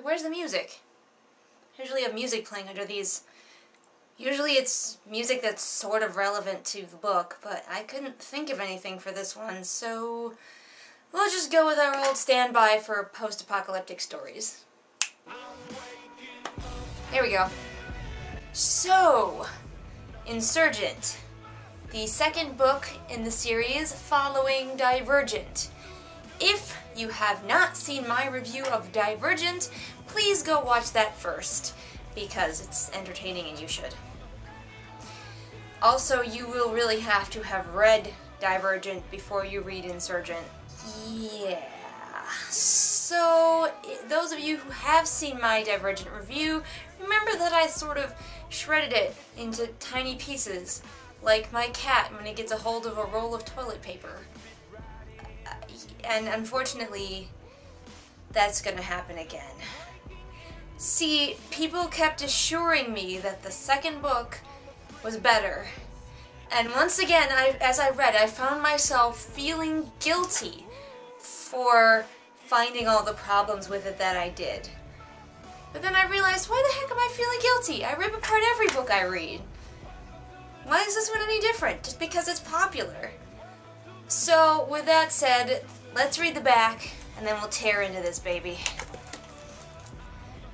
Hey, where's the music? Usually have music playing under these. Usually it's music that's sort of relevant to the book, but I couldn't think of anything for this one, so we'll just go with our old standby for post-apocalyptic stories. Here we go. So, Insurgent, the second book in the series following Divergent. If you have not seen my review of Divergent, please go watch that first, because it's entertaining and you should. Also, you will really have to have read Divergent before you read Insurgent. Yeah. So, those of you who have seen my Divergent review, remember that I sort of shredded it into tiny pieces, like my cat when it gets a hold of a roll of toilet paper. And unfortunately, that's gonna happen again. See, people kept assuring me that the second book was better. And once again, as I read, I found myself feeling guilty for finding all the problems with it that I did. But then I realized, why the heck am I feeling guilty? I rip apart every book I read. Why is this one any different? Just because it's popular. So, with that said, let's read the back, and then we'll tear into this baby.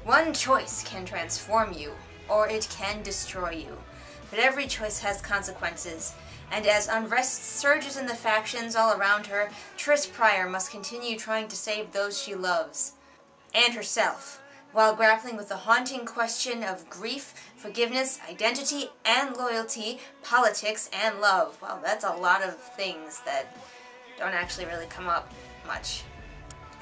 One choice can transform you, or it can destroy you. But every choice has consequences, and as unrest surges in the factions all around her, Triss Pryor must continue trying to save those she loves, and herself, while grappling with the haunting question of grief, forgiveness, identity, and loyalty, politics, and love. Well, that's a lot of things that don't actually really come up much.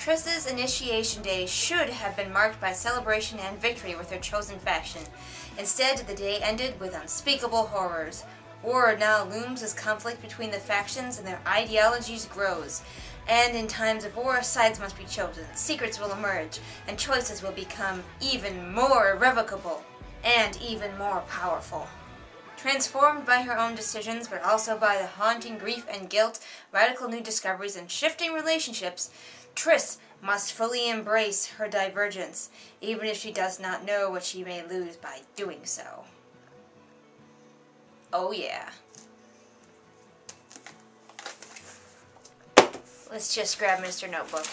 Triss's initiation day should have been marked by celebration and victory with her chosen faction. Instead, the day ended with unspeakable horrors. War now looms as conflict between the factions and their ideologies grows. And in times of war, sides must be chosen, secrets will emerge, and choices will become even more irrevocable and even more powerful. Transformed by her own decisions, but also by the haunting grief and guilt, radical new discoveries, and shifting relationships, Triss must fully embrace her divergence, even if she does not know what she may lose by doing so. Oh yeah. Let's just grab Mr. Notebook.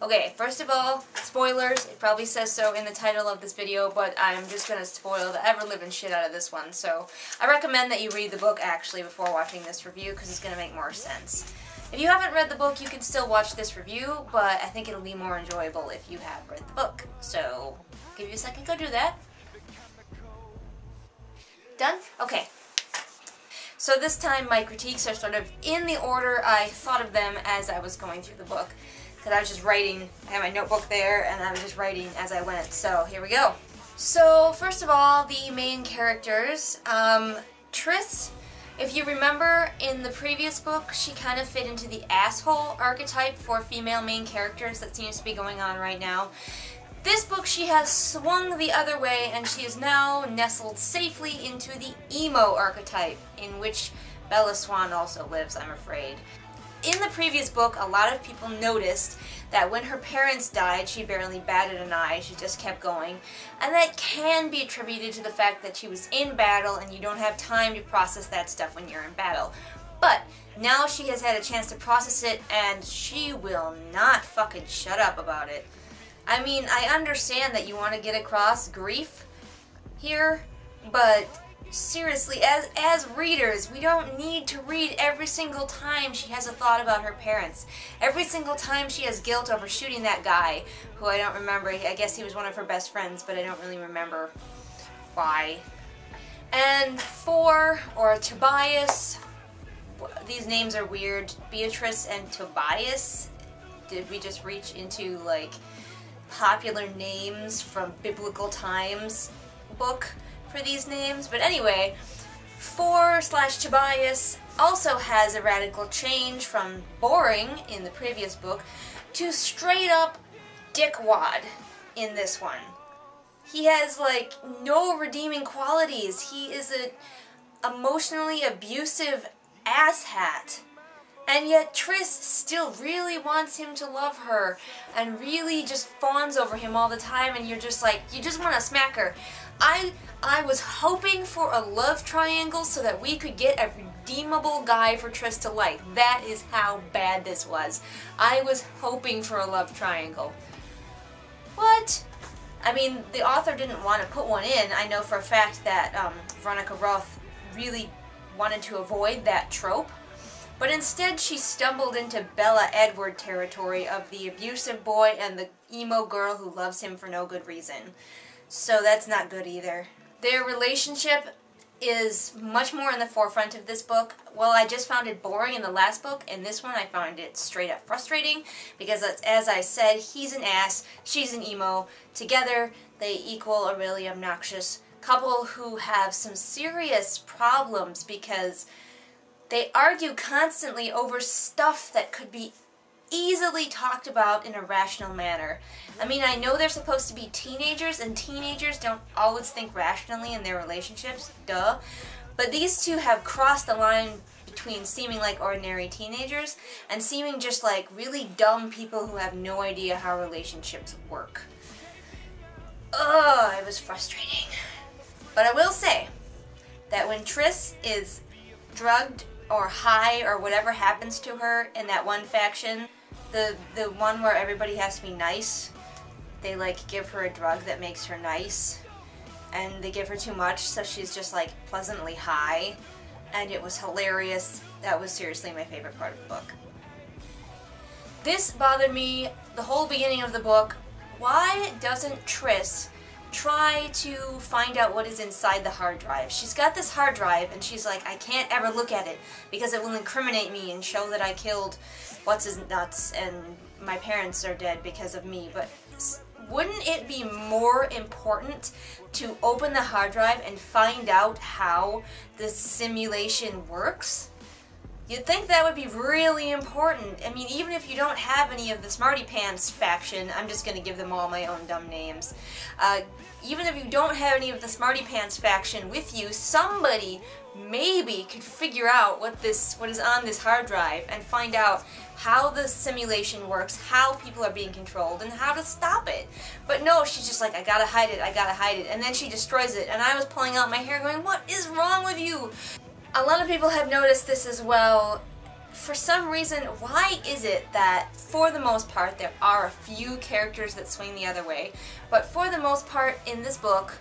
Okay, first of all, spoilers. It probably says so in the title of this video, but I'm just going to spoil the ever-living shit out of this one. So I recommend that you read the book, actually, before watching this review, because it's going to make more sense. If you haven't read the book, you can still watch this review, but I think it'll be more enjoyable if you have read the book. So, give you a second, go do that. Done? Okay. So this time my critiques are sort of in the order I thought of them as I was going through the book. Because I was just writing, I had my notebook there, and I was just writing as I went. So here we go. So first of all, the main characters. Triss, if you remember in the previous book, she kind of fit into the asshole archetype for female main characters that seems to be going on right now. This book she has swung the other way, and she is now nestled safely into the emo archetype, in which Bella Swan also lives, I'm afraid. In the previous book, a lot of people noticed that when her parents died, she barely batted an eye, she just kept going, and that can be attributed to the fact that she was in battle and you don't have time to process that stuff when you're in battle. But now she has had a chance to process it, and she will not fucking shut up about it. I mean, I understand that you want to get across grief here, but seriously, as readers, we don't need to read every single time she has a thought about her parents. Every single time she has guilt over shooting that guy, who I don't remember. I guess he was one of her best friends, but I don't really remember why. And Tobias, these names are weird. Beatrice and Tobias. Did we just reach into, like, popular names from biblical times book for these names? But anyway, Tobias also has a radical change from boring in the previous book to straight up dickwad in this one. He has, like, no redeeming qualities. He is an emotionally abusive asshat. And yet Triss still really wants him to love her and really just fawns over him all the time, and you're just like, you just want to smack her. I was hoping for a love triangle so that we could get a redeemable guy for Triss to like. That is how bad this was. I was hoping for a love triangle. What? I mean, the author didn't want to put one in. I know for a fact that Veronica Roth really wanted to avoid that trope. But instead she stumbled into Bella Edward territory of the abusive boy and the emo girl who loves him for no good reason. So that's not good either. Their relationship is much more in the forefront of this book. Well, I just found it boring in the last book, in this one I found it straight up frustrating because, as I said, he's an ass, she's an emo. Together they equal a really obnoxious couple who have some serious problems because they argue constantly over stuff that could be easily talked about in a rational manner. I mean, I know they're supposed to be teenagers, and teenagers don't always think rationally in their relationships, duh. But these two have crossed the line between seeming like ordinary teenagers and seeming just like really dumb people who have no idea how relationships work. Ugh, it was frustrating. But I will say that when Triss is drugged or high or whatever happens to her in that one faction, the one where everybody has to be nice, they like give her a drug that makes her nice, and they give her too much so she's just like pleasantly high, and it was hilarious. That was seriously my favorite part of the book. This bothered me the whole beginning of the book. Why doesn't Triss try to find out what is inside the hard drive? She's got this hard drive and she's like, I can't ever look at it because it will incriminate me and show that I killed what's-his-nuts and my parents are dead because of me. But wouldn't it be more important to open the hard drive and find out how the simulation works? You'd think that would be really important. I mean, even if you don't have any of the Smarty Pants faction, I'm just going to give them all my own dumb names. Even if you don't have any of the Smarty Pants faction with you, somebody maybe could figure out what is on this hard drive and find out how the simulation works, how people are being controlled, and how to stop it. But no, she's just like, I gotta hide it, I gotta hide it, and then she destroys it, and I was pulling out my hair going, what is wrong with you? A lot of people have noticed this as well. For some reason, why is it that, for the most part, there are a few characters that swing the other way, but for the most part in this book,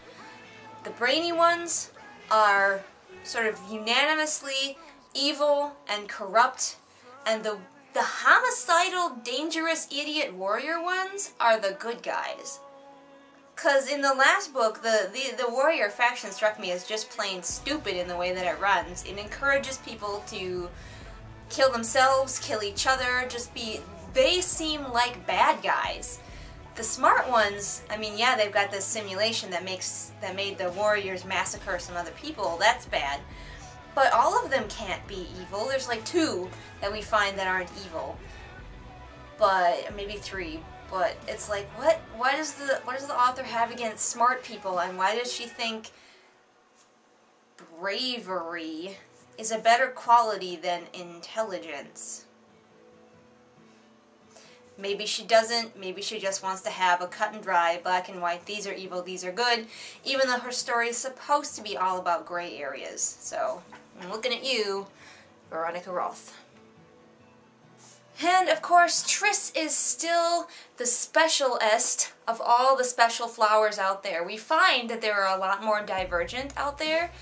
the brainy ones are sort of unanimously evil and corrupt, and the homicidal, dangerous, idiot warrior ones are the good guys. Because in the last book, the warrior faction struck me as just plain stupid in the way that it runs. It encourages people to kill themselves, kill each other, they seem like bad guys. The smart ones, I mean, yeah, they've got this simulation that made the warriors massacre some other people, that's bad. But all of them can't be evil. There's like 2 that we find that aren't evil. But, maybe 3. But it's like, what does the author have against smart people, and why does she think bravery is a better quality than intelligence? Maybe she doesn't, maybe she just wants to have a cut and dry, black and white, these are evil, these are good, even though her story is supposed to be all about gray areas. So, I'm looking at you, Veronica Roth. And, of course, Triss is still the specialest of all the special flowers out there. We find that there are a lot more Divergent out there,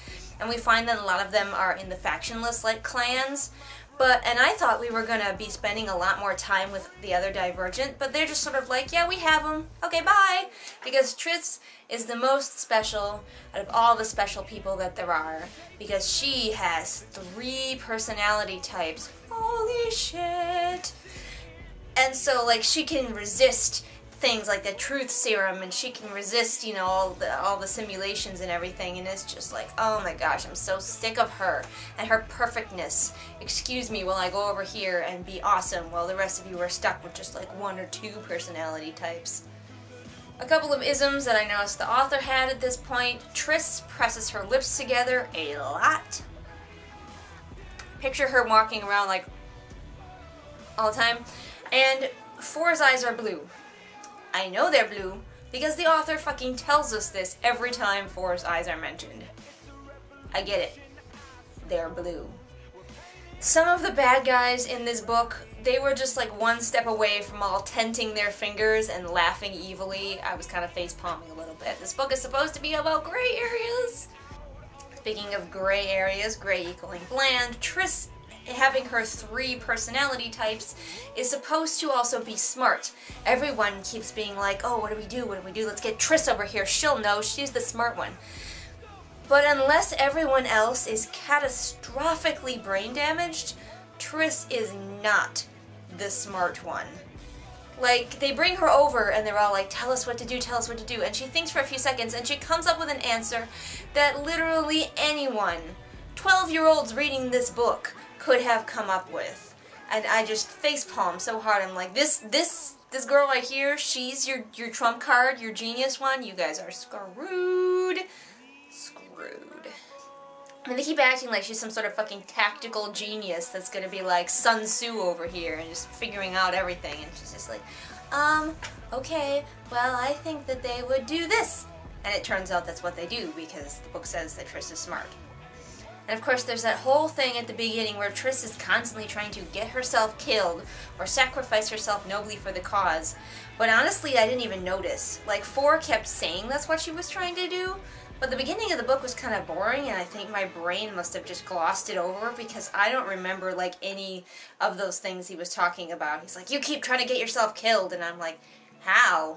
and we find that a lot of them are in the factionless, like, clans. And I thought we were going to be spending a lot more time with the other Divergent, but they're just sort of like, yeah, we have them, okay, bye! Because Triss is the most special out of all the special people that there are, because she has 3 personality types. Holy shit! And so, like, she can resist things like the truth serum, and she can resist, you know, all the simulations and everything, and it's just like, oh my gosh, I'm so sick of her and her perfectness. Excuse me while I go over here and be awesome while the rest of you are stuck with just like 1 or 2 personality types. A couple of isms that I noticed the author had at this point. Triss presses her lips together a lot. Picture her walking around like all the time. And 4's eyes are blue. I know they're blue because the author fucking tells us this every time 4's eyes are mentioned. I get it. They're blue. Some of the bad guys in this book, they were just like one step away from all tenting their fingers and laughing evilly. I was kind of face-palming a little bit. This book is supposed to be about gray areas. Speaking of gray areas, gray equaling bland, Triss, having her 3 personality types, is supposed to also be smart. Everyone keeps being like, oh, what do we do? What do we do? Let's get Triss over here. She'll know. She's the smart one. But unless everyone else is catastrophically brain damaged, Triss is not the smart one. Like, they bring her over and they're all like, tell us what to do, tell us what to do. And she thinks for a few seconds and she comes up with an answer that literally anyone, 12-year-olds reading this book, could have come up with. And I just facepalm so hard. I'm like, this girl right here, she's your trump card, your genius one. You guys are screwed. Screwed. I mean, they keep acting like she's some sort of fucking tactical genius that's gonna be like Sun Tzu over here and just figuring out everything. And she's just like, okay, well, I think that they would do this. And it turns out that's what they do because the book says that Triss is smart. And of course, there's that whole thing at the beginning where Triss is constantly trying to get herself killed or sacrifice herself nobly for the cause. But honestly, I didn't even notice. Like, 4 kept saying that's what she was trying to do. But the beginning of the book was kind of boring, and I think my brain must have just glossed it over because I don't remember, like, any of those things he was talking about. He's like, you keep trying to get yourself killed, and I'm like, how?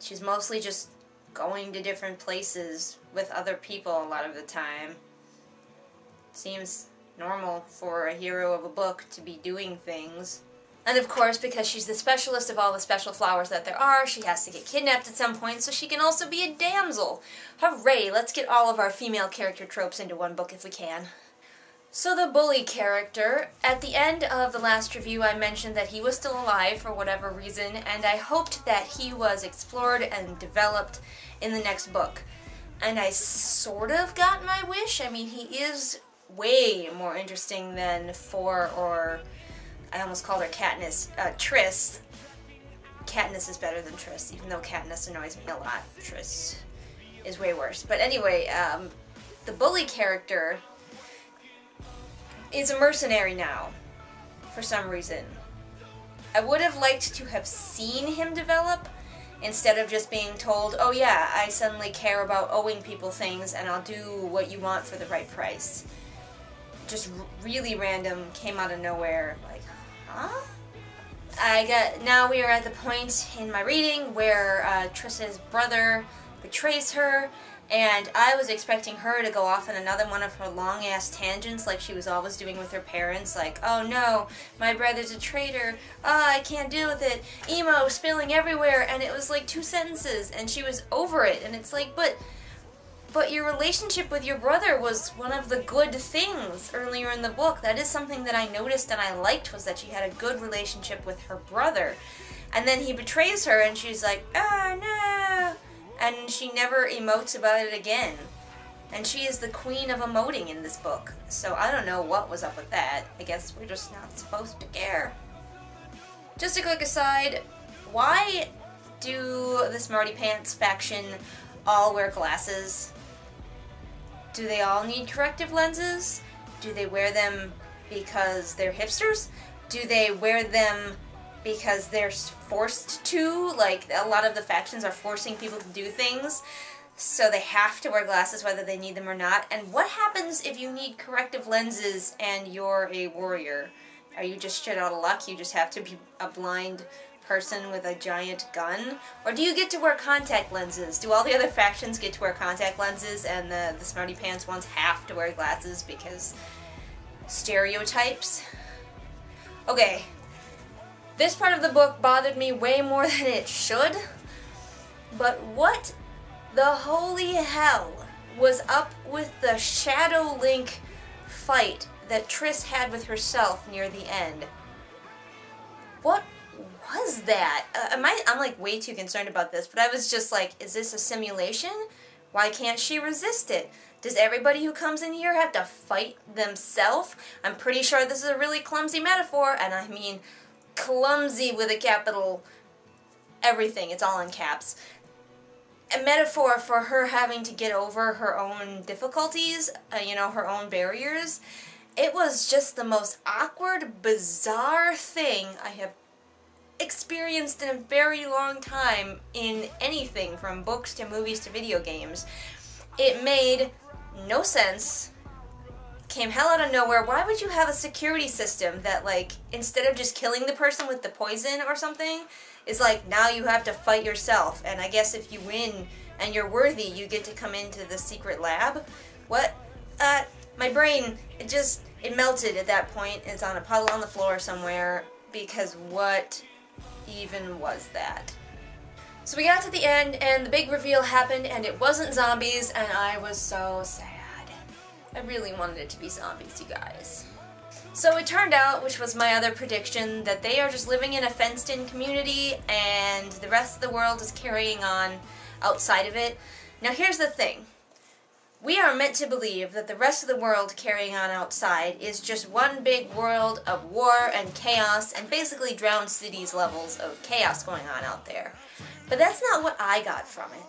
She's mostly just going to different places with other people a lot of the time. Seems normal for a hero of a book to be doing things. And of course, because she's the specialist of all the special flowers that there are, she has to get kidnapped at some point so she can also be a damsel. Hooray, let's get all of our female character tropes into one book if we can. So the bully character, at the end of the last review I mentioned that he was still alive for whatever reason, and I hoped that he was explored and developed in the next book. And I sort of got my wish. I mean, he is way more interesting than 4 or... I almost called her Katniss. Triss. Katniss is better than Triss, even though Katniss annoys me a lot. Triss is way worse. But anyway, the bully character is a mercenary now, for some reason. I would have liked to have seen him develop, instead of just being told, oh yeah, I suddenly care about owing people things and I'll do what you want for the right price. Just really random, came out of nowhere, like, huh? Now we are at the point in my reading where Triss's brother betrays her, and I was expecting her to go off on another one of her long-ass tangents like she was always doing with her parents, like, oh no, my brother's a traitor, I can't deal with it, emo spilling everywhere, and it was like 2 sentences, and she was over it, and it's like, but your relationship with your brother was one of the good things earlier in the book. That is something that I noticed and I liked, was that she had a good relationship with her brother. And then he betrays her and she's like, oh no! And she never emotes about it again. And she is the queen of emoting in this book. So I don't know what was up with that. I guess we're just not supposed to care. Just a quick aside, why do the Smarty Pants faction all wear glasses? Do they all need corrective lenses? Do they wear them because they're hipsters? Do they wear them because they're forced to? Like, a lot of the factions are forcing people to do things, so they have to wear glasses whether they need them or not. And what happens if you need corrective lenses and you're a warrior? Are you just shit out of luck? You just have to be a blind person with a giant gun? Or do you get to wear contact lenses? Do all the other factions get to wear contact lenses and the Smarty Pants ones have to wear glasses because stereotypes? Okay, this part of the book bothered me way more than it should, but what the holy hell was up with the Shadow Link fight that Triss had with herself near the end? What was that? I'm like way too concerned about this, but I was just like, is this a simulation? Why can't she resist it? Does everybody who comes in here have to fight themselves? I'm pretty sure this is a really clumsy metaphor, and I mean clumsy with a capital everything, it's all in caps, a metaphor for her having to get over her own difficulties, you know, her own barriers. It was just the most awkward, bizarre thing I have experienced in a very long time in anything from books to movies to video games. It made no sense, came hell out of nowhere. Why would you have a security system that, like, instead of just killing the person with the poison or something, is like, now you have to fight yourself, and I guess if you win and you're worthy, you get to come into the secret lab? What? My brain, it melted at that point. It's on a puddle on the floor somewhere, because what even was that? So we got to the end, and the big reveal happened, and it wasn't zombies, and I was so sad. I really wanted it to be zombies, you guys. So it turned out, which was my other prediction, that they are just living in a fenced-in community, and the rest of the world is carrying on outside of it. Now here's the thing. We are meant to believe that the rest of the world carrying on outside is just one big world of war and chaos, and basically Drowned Cities levels of chaos going on out there. But that's not what I got from it.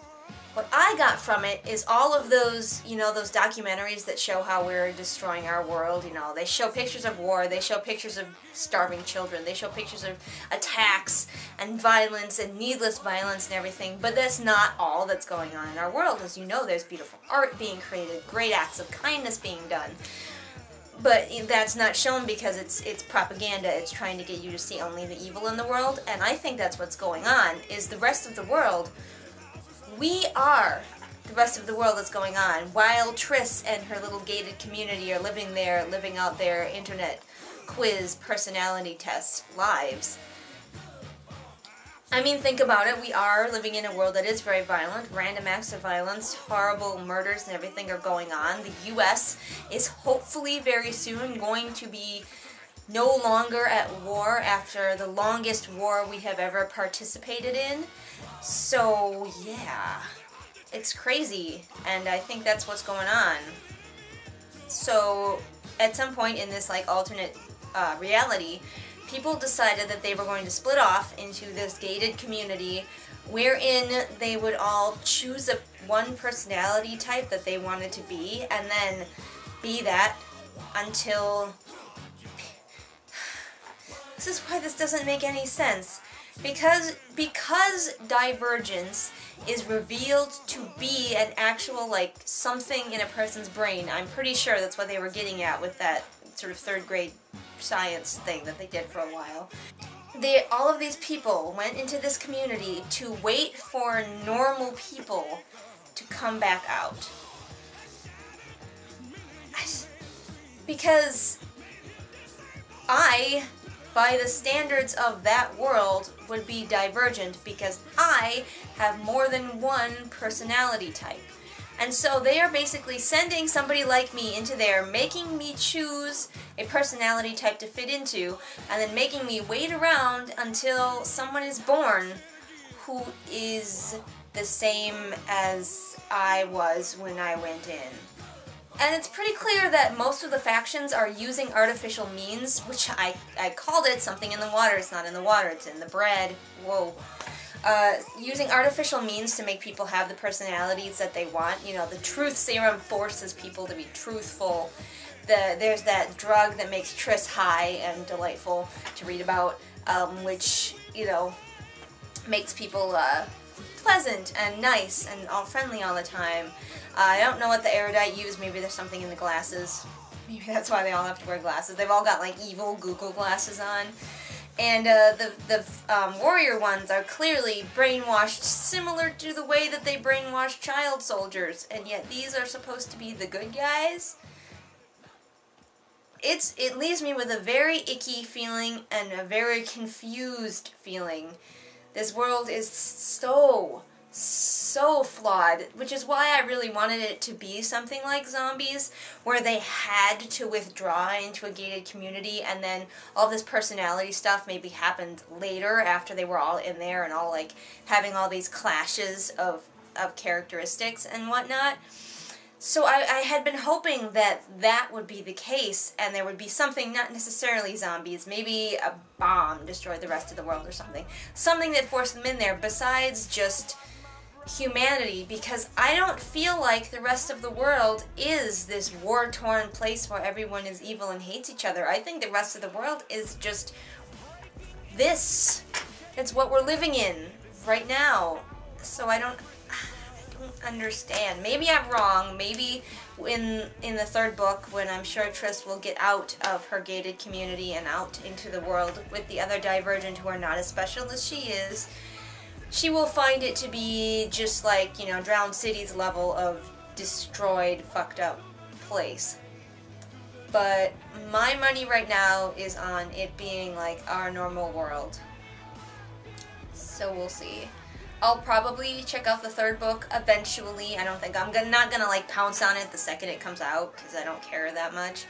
What I got from it is all of those, you know, those documentaries that show how we're destroying our world, you know. They show pictures of war, they show pictures of starving children, they show pictures of attacks and violence and needless violence and everything, but that's not all that's going on in our world. As you know, there's beautiful art being created, great acts of kindness being done. But that's not shown because it's propaganda. It's trying to get you to see only the evil in the world, and I think that's what's going on, is the rest of the world. We are the rest of the world that's going on, while Triss and her little gated community are living out their internet quiz personality test lives. I mean, think about it. We are living in a world that is very violent. Random acts of violence, horrible murders and everything are going on. The U.S. is hopefully very soon going to be no longer at war after the longest war we have ever participated in. So, yeah, it's crazy, and I think that's what's going on. So, at some point in this, like, alternate reality, people decided that they were going to split off into this gated community wherein they would all choose one personality type that they wanted to be, and then be that until... This is why this doesn't make any sense. Because Divergence is revealed to be an actual, like, something in a person's brain. I'm pretty sure that's what they were getting at with that sort of third grade science thing that they did for a while. All of these people went into this community to wait for normal people to come back out. Because I, by the standards of that world, would be divergent because I have more than one personality type. And so they are basically sending somebody like me into there, making me choose a personality type to fit into, and then making me wait around until someone is born who is the same as I was when I went in. And it's pretty clear that most of the factions are using artificial means, which I called it something in the water. It's not in the water, it's in the bread. Whoa. Using artificial means to make people have the personalities that they want. You know, the truth serum forces people to be truthful. There's that drug that makes Triss high and delightful to read about, which, you know, makes people pleasant and nice and all friendly all the time. I don't know what the erudite used. Maybe there's something in the glasses. Maybe that's why they all have to wear glasses. They've all got, like, evil Google glasses on. And the warrior ones are clearly brainwashed similar to the way that they brainwash child soldiers, and yet these are supposed to be the good guys. It leaves me with a very icky feeling and a very confused feeling. This world is so flawed, which is why I really wanted it to be something like Zombies, where they had to withdraw into a gated community, and then all this personality stuff maybe happened later after they were all in there and all, like, having all these clashes of characteristics and whatnot. So I had been hoping that that would be the case, and there would be something, not necessarily zombies, maybe a bomb destroyed the rest of the world or something. Something that forced them in there besides just humanity, because I don't feel like the rest of the world is this war-torn place where everyone is evil and hates each other. I think the rest of the world is just this. It's what we're living in right now. So I don't understand. Maybe I'm wrong. Maybe in the third book, when I'm sure Triss will get out of her gated community and out into the world with the other Divergent who are not as special as she is, she will find it to be just like, you know, Drowned City's level of destroyed, fucked up place. But my money right now is on it being like our normal world. So we'll see. I'll probably check out the third book eventually. I don't think not gonna like pounce on it the second it comes out, because I don't care that much.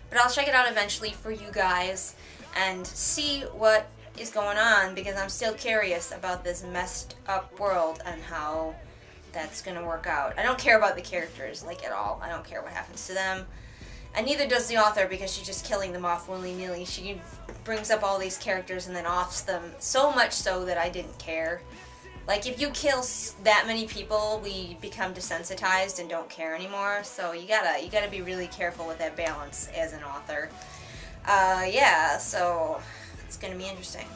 But I'll check it out eventually for you guys and see what is going on, because I'm still curious about this messed up world and how that's gonna work out. I don't care about the characters, like, at all. I don't care what happens to them. And neither does the author, because she's just killing them off willy-nilly. She brings up all these characters and then offs them, so much so that I didn't care. Like, if you kill that many people, we become desensitized and don't care anymore. So you gotta be really careful with that balance as an author. Yeah, so it's gonna be interesting.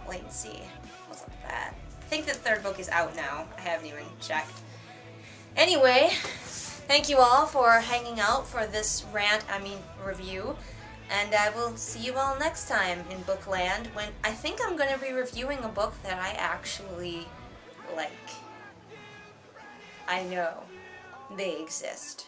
Wait and see what's up with that. I think the third book is out now. I haven't even checked. Anyway, thank you all for hanging out for this review. And I will see you all next time in Bookland, when I think I'm going to be reviewing a book that I actually like. I know they exist.